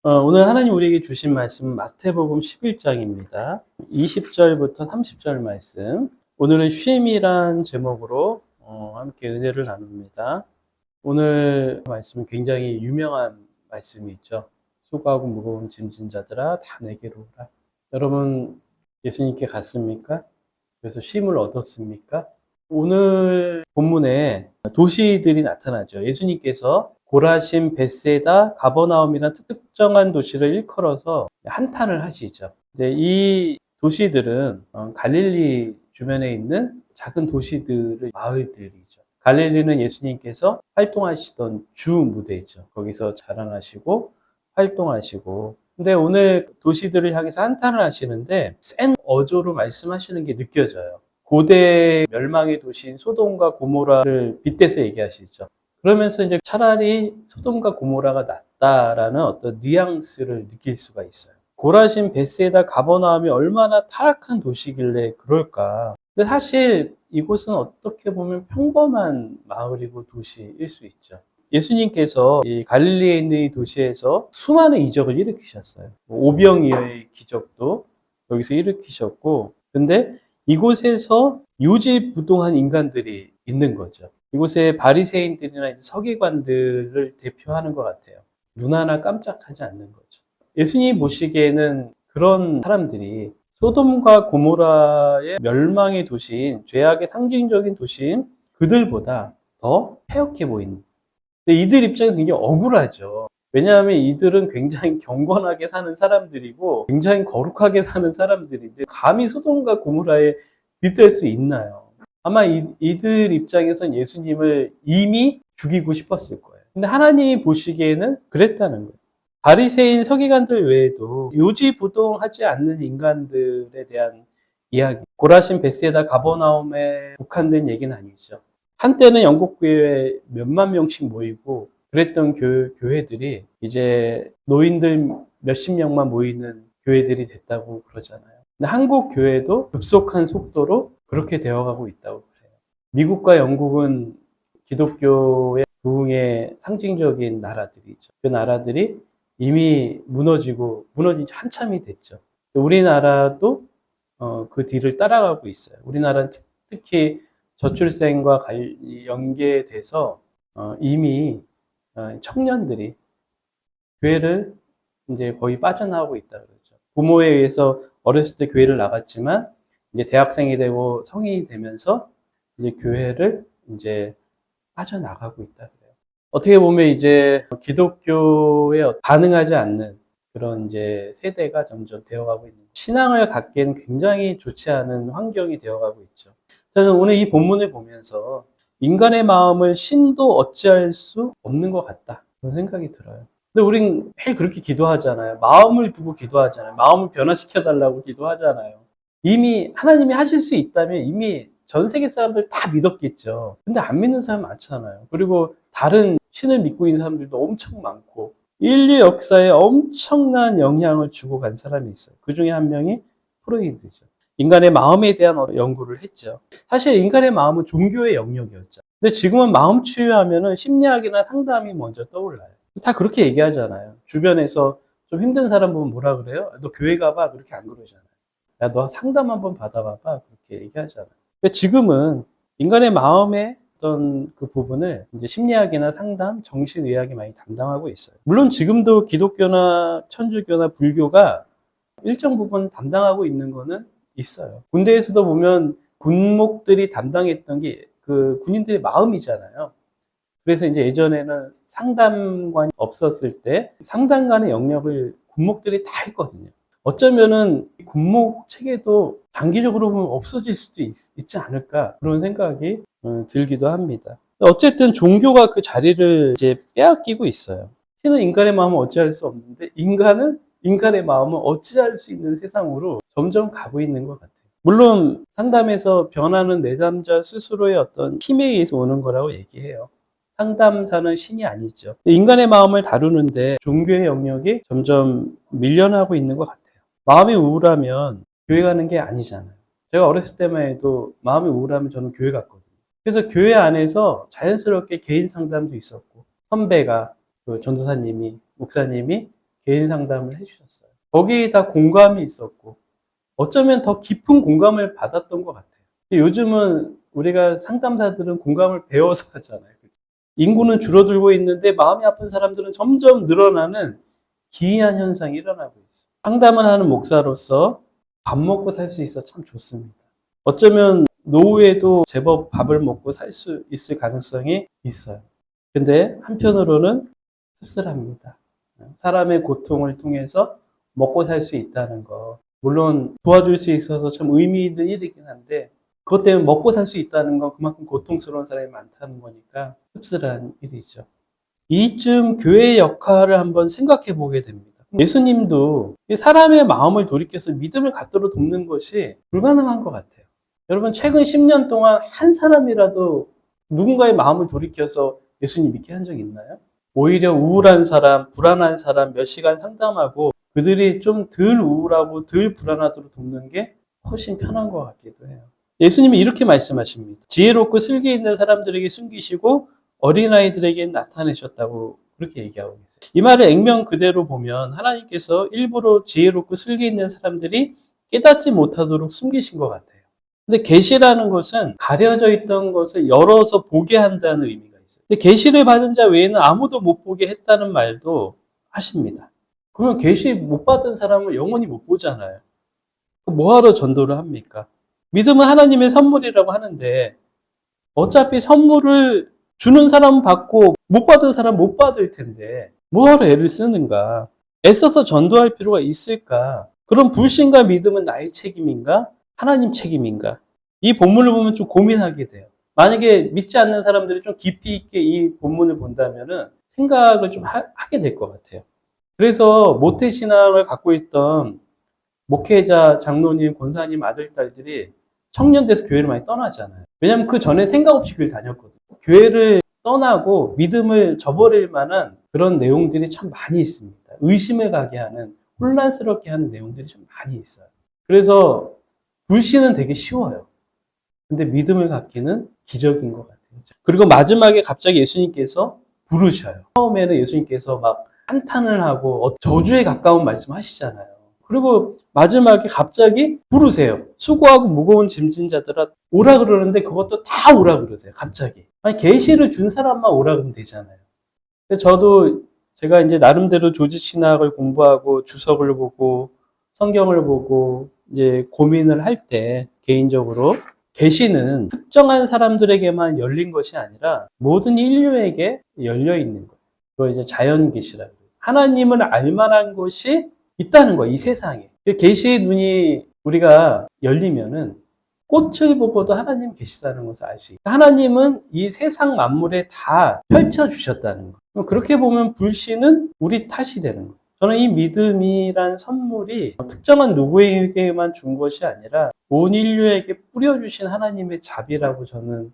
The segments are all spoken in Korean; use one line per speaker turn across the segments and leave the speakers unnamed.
오늘 하나님 우리에게 주신 말씀은 마태복음 11장입니다. 20절부터 30절 말씀. 오늘은 쉼이란 제목으로 함께 은혜를 나눕니다. 오늘 말씀은 굉장히 유명한 말씀이 있죠. 수고하고 무거운 짐진 자들아 다 내게로 오라. 여러분 예수님께 갔습니까? 그래서 쉼을 얻었습니까? 오늘 본문에 도시들이 나타나죠. 예수님께서 고라신, 벳세다, 가버나움이라는 특정한 도시를 일컬어서 한탄을 하시죠. 이제 이 도시들은 갈릴리 주변에 있는 작은 도시들의 마을들이죠. 갈릴리는 예수님께서 활동하시던 주 무대죠. 거기서 자라나시고 활동하시고. 근데 오늘 도시들을 향해서 한탄을 하시는데 센 어조로 말씀하시는 게 느껴져요. 고대 멸망의 도시인 소돔과 고모라를 빗대서 얘기하시죠. 그러면서 이제 차라리 소돔과 고모라가 낫다라는 어떤 뉘앙스를 느낄 수가 있어요. 고라신, 벳세다, 가버나움이 얼마나 타락한 도시길래 그럴까. 근데 사실 이곳은 어떻게 보면 평범한 마을이고 도시일 수 있죠. 예수님께서 이 갈릴리에 있는 이 도시에서 수많은 이적을 일으키셨어요. 오병이어의 기적도 여기서 일으키셨고, 근데 이곳에서 요지부동한 인간들이 있는 거죠. 이곳에 바리새인들이나 서기관들을 대표하는 것 같아요. 눈 하나 깜짝하지 않는 거죠. 예수님 보시기에는 그런 사람들이 소돔과 고모라의 멸망의 도시인, 죄악의 상징적인 도시인 그들보다 더 패역해 보이는. 근데 이들 입장에서 굉장히 억울하죠. 왜냐하면 이들은 굉장히 경건하게 사는 사람들이고 굉장히 거룩하게 사는 사람들인데 감히 소돔과 고모라에 빗댈 수 있나요? 아마 이들 입장에선 예수님을 이미 죽이고 싶었을 거예요. 근데 하나님이 보시기에는 그랬다는 거예요. 바리새인 서기관들 외에도 요지부동하지 않는 인간들에 대한 이야기. 고라신, 벳세다, 가버나움에 국한된 얘기는 아니죠. 한때는 영국 교회에 몇만 명씩 모이고 그랬던 교회들이 이제 노인들 몇십 명만 모이는 교회들이 됐다고 그러잖아요. 근데 한국 교회도 급속한 속도로 그렇게 되어가고 있다고 그래요. 미국과 영국은 기독교의 부흥의 상징적인 나라들이죠. 그 나라들이 이미 무너진 지 한참이 됐죠. 우리나라도 그 뒤를 따라가고 있어요. 우리나라는 특히 저출생과 연계돼서 이미 청년들이 교회를 이제 거의 빠져나오고 있다 그러죠. 부모에 의해서 어렸을 때 교회를 나갔지만 이제 대학생이 되고 성인이 되면서 이제 교회를 이제 빠져나가고 있다 그래요. 어떻게 보면 이제 기독교에 반응하지 않는 그런 이제 세대가 점점 되어가고 있는, 신앙을 갖기에는 굉장히 좋지 않은 환경이 되어가고 있죠. 저는 오늘 이 본문을 보면서 인간의 마음을 신도 어찌할 수 없는 것 같다 그런 생각이 들어요. 근데 우린 매일 그렇게 기도하잖아요. 마음을 두고 기도하잖아요. 마음을 변화시켜달라고 기도하잖아요. 이미 하나님이 하실 수 있다면 이미 전 세계 사람들 다 믿었겠죠. 근데 안 믿는 사람 많잖아요. 그리고 다른 신을 믿고 있는 사람들도 엄청 많고 인류 역사에 엄청난 영향을 주고 간 사람이 있어요. 그 중에 한 명이 프로이드죠. 인간의 마음에 대한 연구를 했죠. 사실 인간의 마음은 종교의 영역이었죠. 근데 지금은 마음 치유하면은 심리학이나 상담이 먼저 떠올라요. 다 그렇게 얘기하잖아요. 주변에서 좀 힘든 사람 보면 뭐라 그래요? 너 교회 가봐. 그렇게 안 그러잖아요. 야, 너 상담 한번 받아봐봐. 그렇게 얘기하잖아요. 근데 지금은 인간의 마음의 어떤 그 부분을 이제 심리학이나 상담, 정신의학이 많이 담당하고 있어요. 물론 지금도 기독교나 천주교나 불교가 일정 부분 담당하고 있는 거는 있어요. 군대에서도 보면 군목들이 담당했던 게 그 군인들의 마음이잖아요. 그래서 이제 예전에는 상담관이 없었을 때 상담관의 영역을 군목들이 다 했거든요. 어쩌면은 군목 체계도 장기적으로 보면 없어질 수도 있지 않을까 그런 생각이 들기도 합니다. 어쨌든 종교가 그 자리를 이제 빼앗기고 있어요. 신은 인간의 마음을 어찌할 수 없는데 인간은 인간의 마음을 어찌할 수 있는 세상으로 점점 가고 있는 것 같아요. 물론 상담에서 변하는 내담자 스스로의 어떤 힘에 의해서 오는 거라고 얘기해요. 상담사는 신이 아니죠. 인간의 마음을 다루는데 종교의 영역이 점점 밀려나고 있는 것 같아요. 마음이 우울하면 교회 가는 게 아니잖아요. 제가 어렸을 때만 해도 마음이 우울하면 저는 교회 갔거든요. 그래서 교회 안에서 자연스럽게 개인 상담도 있었고 선배가 그 전도사님이 목사님이 개인 상담을 해주셨어요. 거기에 다 공감이 있었고 어쩌면 더 깊은 공감을 받았던 것 같아요. 요즘은 우리가 상담사들은 공감을 배워서 하잖아요. 인구는 줄어들고 있는데 마음이 아픈 사람들은 점점 늘어나는 기이한 현상이 일어나고 있어요. 상담을 하는 목사로서 밥 먹고 살 수 있어 참 좋습니다. 어쩌면 노후에도 제법 밥을 먹고 살 수 있을 가능성이 있어요. 근데 한편으로는 씁쓸합니다. 사람의 고통을 통해서 먹고 살 수 있다는 거. 물론 도와줄 수 있어서 참 의미 있는 일이긴 한데 그것 때문에 먹고 살 수 있다는 건 그만큼 고통스러운 사람이 많다는 거니까 씁쓸한 일이죠. 이쯤 교회의 역할을 한번 생각해 보게 됩니다. 예수님도 사람의 마음을 돌이켜서 믿음을 갖도록 돕는 것이 불가능한 것 같아요. 여러분 최근 10년 동안 한 사람이라도 누군가의 마음을 돌이켜서 예수님 믿게 한 적 있나요? 오히려 우울한 사람, 불안한 사람 몇 시간 상담하고 그들이 좀 덜 우울하고 덜 불안하도록 돕는 게 훨씬 편한 것 같기도 해요. 예수님이 이렇게 말씀하십니다. 지혜롭고 슬기 있는 사람들에게 숨기시고 어린아이들에게 나타내셨다고 그렇게 얘기하고 계세요. 이 말을 액면 그대로 보면 하나님께서 일부러 지혜롭고 슬기 있는 사람들이 깨닫지 못하도록 숨기신 것 같아요. 근데 계시라는 것은 가려져 있던 것을 열어서 보게 한다는 의미가 있어요. 근데 계시를 받은 자 외에는 아무도 못 보게 했다는 말도 하십니다. 그러면 계시 못 받은 사람은 영원히 못 보잖아요. 뭐하러 전도를 합니까? 믿음은 하나님의 선물이라고 하는데 어차피 선물을 주는 사람은 받고 못 받은 사람은 못 받을 텐데 뭐하러 애를 쓰는가? 애써서 전도할 필요가 있을까? 그럼 불신과 믿음은 나의 책임인가? 하나님 책임인가? 이 본문을 보면 좀 고민하게 돼요. 만약에 믿지 않는 사람들이 좀 깊이 있게 이 본문을 본다면은 생각을 좀 하게 될 것 같아요. 그래서 모태신앙을 갖고 있던 목회자, 장로님, 권사님 아들, 딸들이 청년 돼서 교회를 많이 떠나잖아요. 왜냐하면 그 전에 생각 없이 교회를 다녔거든요. 교회를 떠나고 믿음을 저버릴 만한 그런 내용들이 참 많이 있습니다. 의심을 가게 하는, 혼란스럽게 하는 내용들이 좀 많이 있어요. 그래서 불신은 되게 쉬워요. 근데 믿음을 갖기는 기적인 것 같아요. 그리고 마지막에 갑자기 예수님께서 부르셔요. 처음에는 예수님께서 막 한탄을 하고 저주에 가까운 말씀 하시잖아요. 그리고 마지막에 갑자기 부르세요. 수고하고 무거운 짐진 자들아 오라 그러는데 그것도 다 오라 그러세요. 갑자기. 아니 계시를 준 사람만 오라 그러면 되잖아요. 저도 제가 이제 나름대로 조지신학을 공부하고 주석을 보고 성경을 보고 이제 고민을 할 때 개인적으로 계시는 특정한 사람들에게만 열린 것이 아니라 모든 인류에게 열려 있는 거예요. 그걸 이제 자연 계시라고 해요. 하나님을 알만한 것이 있다는 거예요. 이 세상에. 계시의 눈이 우리가 열리면은 꽃을 보고도 하나님 계시다는 것을 알 수 있어요. 하나님은 이 세상 만물에 다 펼쳐주셨다는 거예요. 그렇게 보면 불신은 우리 탓이 되는 거예요. 저는 이 믿음이란 선물이 특정한 누구에게만 준 것이 아니라 온 인류에게 뿌려주신 하나님의 자비라고 저는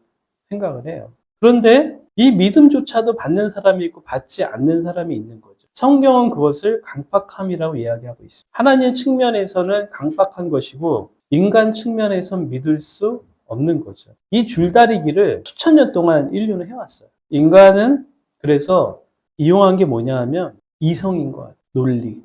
생각을 해요. 그런데 이 믿음조차도 받는 사람이 있고 받지 않는 사람이 있는 거죠. 성경은 그것을 강박함이라고 이야기하고 있습니다. 하나님 측면에서는 강박한 것이고 인간 측면에선 믿을 수 없는 거죠. 이 줄다리기를 수천 년 동안 인류는 해왔어요. 인간은 그래서 이용한 게 뭐냐 하면 이성인 것 같아요. 논리.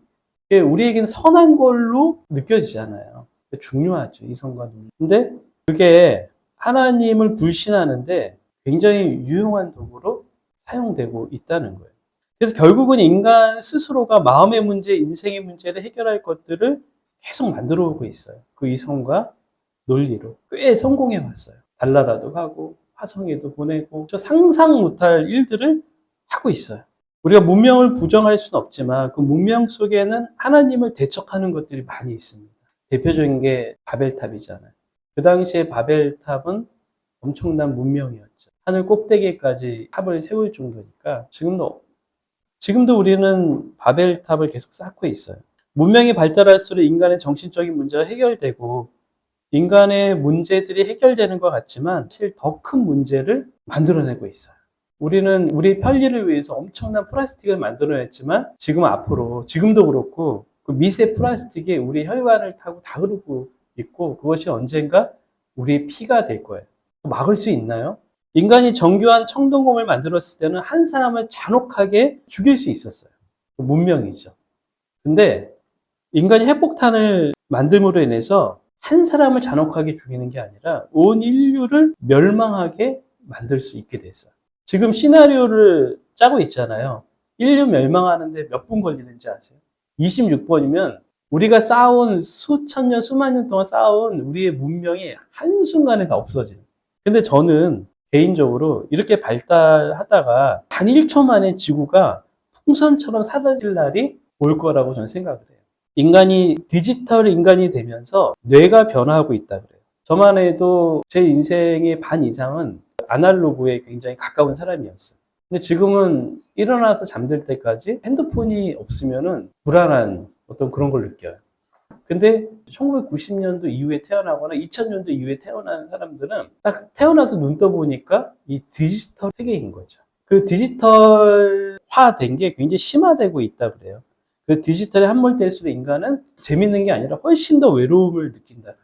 우리에게는 선한 걸로 느껴지잖아요. 중요하죠. 이성과 논리. 근데 그게 하나님을 불신하는데 굉장히 유용한 도구로 사용되고 있다는 거예요. 그래서 결국은 인간 스스로가 마음의 문제, 인생의 문제를 해결할 것들을 계속 만들어 오고 있어요. 그 이성과 논리로. 꽤 성공해 왔어요. 달나라도 가고 화성에도 보내고 상상 못할 일들을 하고 있어요. 우리가 문명을 부정할 수는 없지만 그 문명 속에는 하나님을 대적하는 것들이 많이 있습니다. 대표적인 게 바벨탑이잖아요. 그 당시에 바벨탑은 엄청난 문명이었죠. 하늘 꼭대기까지 탑을 세울 정도니까 지금도 우리는 바벨탑을 계속 쌓고 있어요. 문명이 발달할수록 인간의 정신적인 문제가 해결되고 인간의 문제들이 해결되는 것 같지만 사실 더 큰 문제를 만들어내고 있어요. 우리는 우리 편리를 위해서 엄청난 플라스틱을 만들어냈지만 지금도 그렇고 그 미세 플라스틱이 우리 혈관을 타고 다 흐르고 있고 그것이 언젠가 우리의 피가 될 거예요. 막을 수 있나요? 인간이 정교한 청동검을 만들었을 때는 한 사람을 잔혹하게 죽일 수 있었어요. 문명이죠. 근데 인간이 핵폭탄을 만들므로 인해서 한 사람을 잔혹하게 죽이는 게 아니라 온 인류를 멸망하게 만들 수 있게 됐어요. 지금 시나리오를 짜고 있잖아요. 인류 멸망하는데 몇 분 걸리는지 아세요? 26번이면 우리가 쌓아온 수천 년, 수만 년 동안 쌓아온 우리의 문명이 한순간에 다 없어져요. 근데 저는 개인적으로 이렇게 발달하다가 단 1초 만에 지구가 풍선처럼 사라질 날이 올 거라고 저는 생각을 해요. 인간이 디지털 인간이 되면서 뇌가 변화하고 있다 그래요. 저만 해도 제 인생의 반 이상은 아날로그에 굉장히 가까운 사람이었어요. 근데 지금은 일어나서 잠들 때까지 핸드폰이 없으면은 불안한 어떤 그런 걸 느껴요. 근데 1990년도 이후에 태어나거나 2000년도 이후에 태어난 사람들은 딱 태어나서 눈 떠보니까 이 디지털 세계인 거죠. 그 디지털화 된 게 굉장히 심화되고 있다 그래요. 그 디지털에 함몰될수록 인간은 재밌는 게 아니라 훨씬 더 외로움을 느낀다 그래요.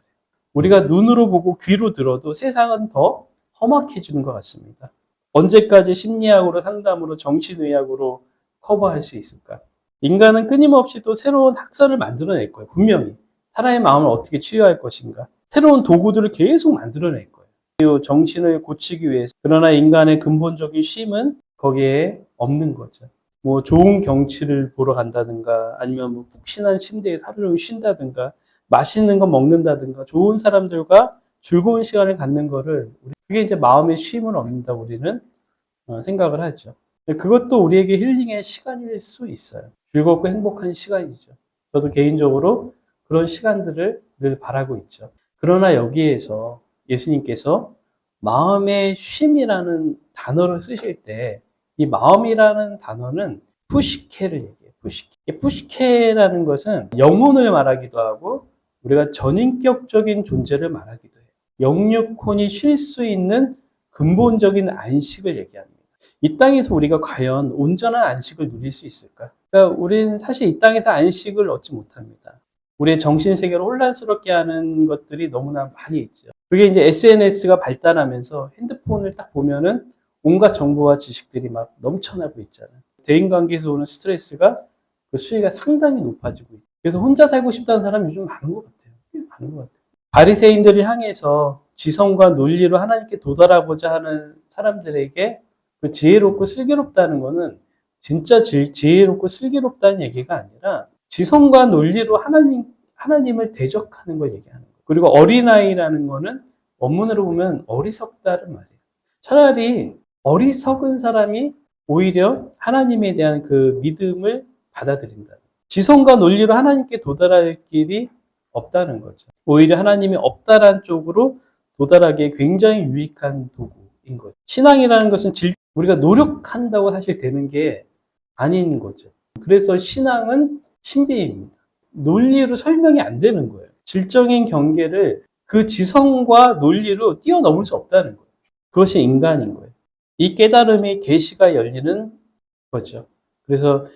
우리가 눈으로 보고 귀로 들어도 세상은 더 험악해지는 것 같습니다. 언제까지 심리학으로 상담으로 정신의학으로 커버할 수 있을까? 인간은 끊임없이 또 새로운 학설을 만들어낼 거예요. 분명히. 사람의 마음을 어떻게 치유할 것인가. 새로운 도구들을 계속 만들어낼 거예요. 그리고 정신을 고치기 위해서. 그러나 인간의 근본적인 쉼은 거기에 없는 거죠. 뭐 좋은 경치를 보러 간다든가 아니면 뭐 푹신한 침대에 하루 종일 쉰다든가 맛있는 거 먹는다든가 좋은 사람들과 즐거운 시간을 갖는 거를 그게 이제 마음의 쉼을 얻는다고 우리는 생각을 하죠. 그것도 우리에게 힐링의 시간일 수 있어요. 즐겁고 행복한 시간이죠. 저도 개인적으로 그런 시간들을 늘 바라고 있죠. 그러나 여기에서 예수님께서 마음의 쉼이라는 단어를 쓰실 때 이 마음이라는 단어는 푸시케를 얘기해요. 푸시케. 푸시케라는 것은 영혼을 말하기도 하고 우리가 전인격적인 존재를 말하기도 해요. 영육혼이 쉴 수 있는 근본적인 안식을 얘기합니다. 이 땅에서 우리가 과연 온전한 안식을 누릴 수 있을까? 그러니까 우리는 사실 이 땅에서 안식을 얻지 못합니다. 우리의 정신세계를 혼란스럽게 하는 것들이 너무나 많이 있죠. 그게 이제 SNS가 발달하면서 핸드폰을 딱 보면은 온갖 정보와 지식들이 막 넘쳐나고 있잖아요. 대인관계에서 오는 스트레스가 그 수위가 상당히 높아지고 있고 그래서 혼자 살고 싶다는 사람이 요즘 많은 것 같아요. 많은 것 같아요. 바리새인들을 향해서 지성과 논리로 하나님께 도달하고자 하는 사람들에게 그 지혜롭고 슬기롭다는 거는 진짜 지혜롭고 슬기롭다는 얘기가 아니라 지성과 논리로 하나님을 대적하는 걸 얘기하는 거예요. 그리고 어린아이라는 거는 원문으로 보면 어리석다는 말이에요. 차라리 어리석은 사람이 오히려 하나님에 대한 그 믿음을 받아들인다. 지성과 논리로 하나님께 도달할 길이 없다는 거죠. 오히려 하나님이 없다란 쪽으로 도달하기에 굉장히 유익한 도구인 거죠. 신앙이라는 것은 우리가 노력한다고 사실 되는 게 아닌 거죠. 그래서 신앙은 신비입니다. 논리로 설명이 안 되는 거예요. 질적인 경계를 그 지성과 논리로 뛰어넘을 수 없다는 거예요. 그것이 인간인 거예요. 이 깨달음이 계시가 열리는 거죠. 그래서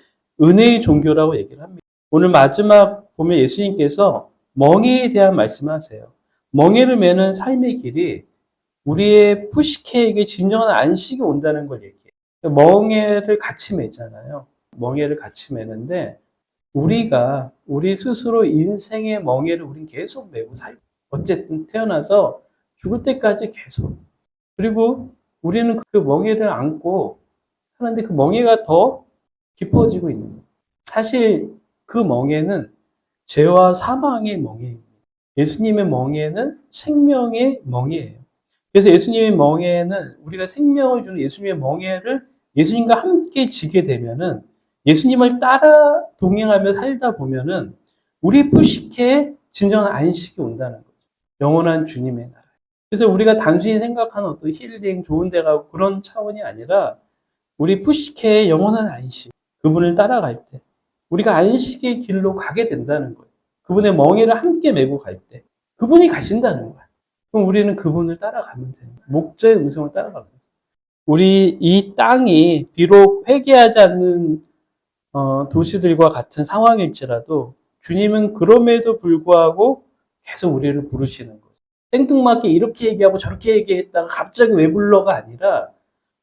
은혜의 종교라고 얘기를 합니다. 오늘 마지막 보면 예수님께서 멍에에 대한 말씀하세요. 멍에를 매는 삶의 길이 우리의 푸시케에게 진정한 안식이 온다는 걸 얘기해요. 멍에를 같이 매잖아요. 멍에를 같이 매는데 우리 스스로 인생의 멍에를 우린 계속 메고 살고 어쨌든 태어나서 죽을 때까지 계속 그리고 우리는 그 멍에를 안고 하는데 그 멍에가 더 깊어지고 있는 거예요. 사실 그 멍에는 죄와 사망의 멍에입니다. 예수님의 멍에는 생명의 멍에예요. 그래서 예수님의 멍에는 우리가 생명을 주는 예수님의 멍에를 예수님과 함께 지게 되면은 예수님을 따라 동행하며 살다 보면은 우리 푸시케에 진정한 안식이 온다는 거죠. 영원한 주님의 나라. 그래서 우리가 단순히 생각하는 어떤 힐링, 좋은 데 가고 그런 차원이 아니라 우리 푸시케의 영원한 안식, 그분을 따라갈 때 우리가 안식의 길로 가게 된다는 거예요. 그분의 멍에를 함께 메고 갈 때 그분이 가신다는 거예요. 그럼 우리는 그분을 따라가면 돼요. 목자의 음성을 따라가면 돼요. 우리 이 땅이 비록 회개하지 않는 도시들과 같은 상황일지라도 주님은 그럼에도 불구하고 계속 우리를 부르시는 거예요. 생뚱맞게 이렇게 얘기하고 저렇게 얘기했다가 갑자기 왜 불러가 아니라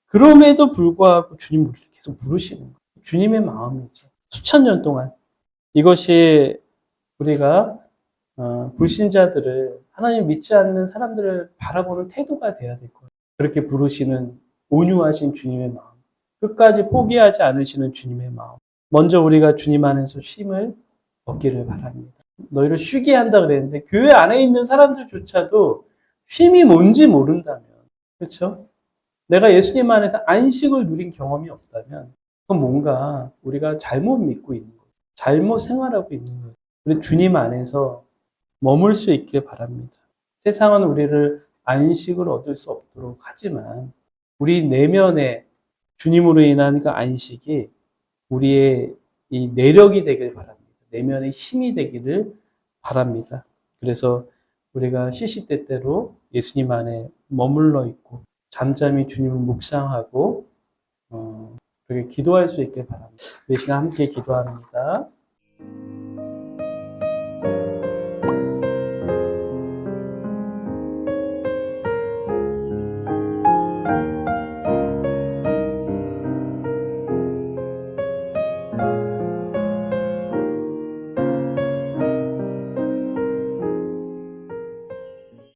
그럼에도 불구하고 주님 우리를 계속 부르시는 거예요. 주님의 마음이죠. 수천 년 동안 이것이 우리가 불신자들을 하나님 믿지 않는 사람들을 바라보는 태도가 돼야 될 거예요. 그렇게 부르시는 온유하신 주님의 마음, 끝까지 포기하지 않으시는 주님의 마음. 먼저 우리가 주님 안에서 쉼을 얻기를 바랍니다. 너희를 쉬게 한다 그랬는데 교회 안에 있는 사람들조차도 쉼이 뭔지 모른다면, 그렇죠? 내가 예수님 안에서 안식을 누린 경험이 없다면 그건 뭔가 우리가 잘못 믿고 있는 거예요. 잘못 생활하고 있는 거예요. 우리 주님 안에서 머물 수 있길 바랍니다. 세상은 우리를 안식을 얻을 수 없도록 하지만 우리 내면에 주님으로 인한 그 안식이 우리의 이 내력이 되길 바랍니다. 내면의 힘이 되기를 바랍니다. 그래서 우리가 시시때때로 예수님 안에 머물러 있고 잠잠히 주님을 묵상하고 그렇게 기도할 수 있길 바랍니다. 이 시간 함께 기도합니다.